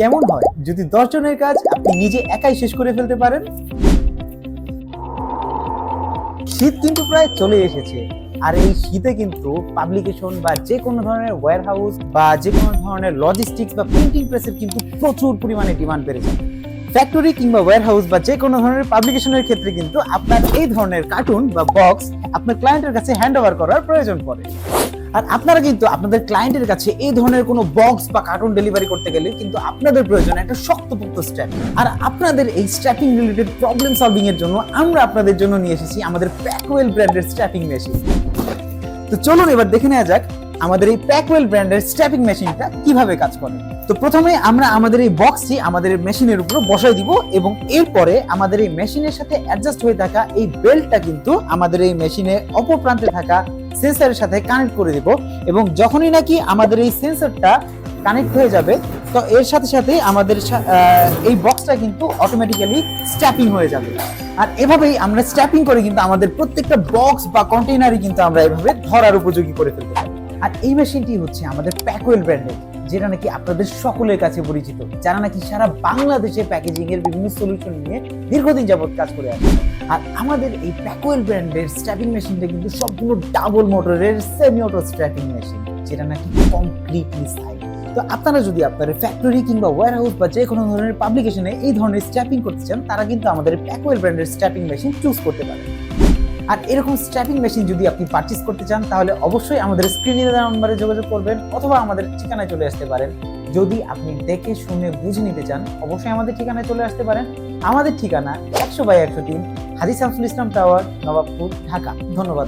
কেমন হয় যদি 10 জনের কাজ আপনি নিজে একাই শেষ করে ফেলতে পারেন? শীত কিন্তু প্রায় চলে এসেছে, আর এই শীতে কিন্তু পাবলিকেশন বা যে কোনো ধরনের ওয়্যারহাউস বা যে কোনো ধরনের লজিস্টিক্স বা প্রিন্টিং প্রেসের কিন্তু প্রচুর পরিমাণে ডিমান্ড বেড়েছে। ফ্যাক্টরি কিংবা ওয়্যারহাউস বা যে কোনো ধরনের পাবলিকেশনের ক্ষেত্রে কিন্তু আপনার এই ধরনের কার্টুন বা বক্স আপনার ক্লায়েন্টের কাছে হ্যান্ড ওভার করার প্রয়োজন পড়ে। আর আপনারা কিন্তু আপনাদের ক্লায়েন্টের কাছে এই ধরনের কোনো বক্স বা কার্টুন ডেলিভারি করতে গেলে কিন্তু আপনাদের প্রয়োজন একটা শক্তপোক্ত স্ট্র্যাপ। আর আপনাদের এই স্ট্র্যাপিং রিলেটেড প্রবলেম সলভিং এর জন্য আমরা আপনাদের জন্য নিয়ে এসেছি আমাদের প্যাকওয়েল ব্র্যান্ডের স্ট্র্যাপিং মেশিন। তো চলুন এবার দেখে নেওয়া যাক আমাদের এই প্যাকওয়েল ব্র্যান্ডের স্ট্র্যাপিং মেশিনটা কিভাবে কাজ করে। তো প্রথমে আমরা আমাদের এই বক্সটি আমাদের মেশিনের উপর বসাই দিব এবং এরপরে আমাদের এই মেশিনের সাথে অ্যাডজাস্ট হয়ে থাকা এই বেল্টটা কিন্তু আমাদের এই মেশিনে অপর প্রান্তে থাকা সেন্সরের সাথে কানেক্ট করে দিব এবং যখনই নাকি আমাদের এই সেন্সরটা কানেক্ট হয়ে যাবে তো এর সাথে সাথে আমাদের এই বক্সটা কিন্তু অটোমেটিক্যালি স্ট্র্যাপিং হয়ে যাবে। আর এভাবেই আমরা স্ট্র্যাপিং করে কিন্তু আমাদের প্রত্যেকটা বক্স বা কন্টেইনারই কিন্তু আমরা এভাবে ধরার উপযোগী করে ফেলতে পারি। আর এই মেশিনটি হচ্ছে আমাদের প্যাকওয়েল ব্র্যান্ডের, যেটা নাকি আপনাদের সকলের কাছে পরিচিত, যারা নাকি সারা বাংলাদেশে প্যাকেজিং এর বিভিন্ন সলিউশন নিয়ে দীর্ঘদিন যাবত কাজ করে আসছে। আর আমাদের এই প্যাকওয়েল ব্র্যান্ডের স্ট্র্যাপিং মেশিনটা কিন্তু সম্পূর্ণ ডাবল মোটরের সেমি অটো স্ট্র্যাপিং মেশিন, যেটা নাকি কমপ্লিটলি সাইড। তো আপনারা যদি আপনাদের ফ্যাক্টরি কিংবা ওয়্যারহাউস বা যে কোনো ধরনের পাবলিকেশনে এই ধরনের স্ট্র্যাপিং করতে চান, তারা কিন্তু আমাদের প্যাকওয়েল ব্র্যান্ডের স্ট্র্যাপিং মেশিন চুজ করতে পারেন। আর এরকম স্ট্র্যাপিং মেশিন যদি আপনি পারচেজ করতে চান তাহলে অবশ্যই আমাদের স্ক্রিনে দেওয়া নম্বরে যোগাযোগ করবেন অথবা আমাদের ঠিকানায় চলে আসতে পারেন। যদি আপনি দেখে শুনে বুঝে নিতে চান অবশ্যই আমাদের ঠিকানায় চলে আসতে পারেন। আমাদের ঠিকানা 100/103 হাজী শামসুল ইসলাম টাওয়ার, নবাবপুর, ঢাকা। ধন্যবাদ।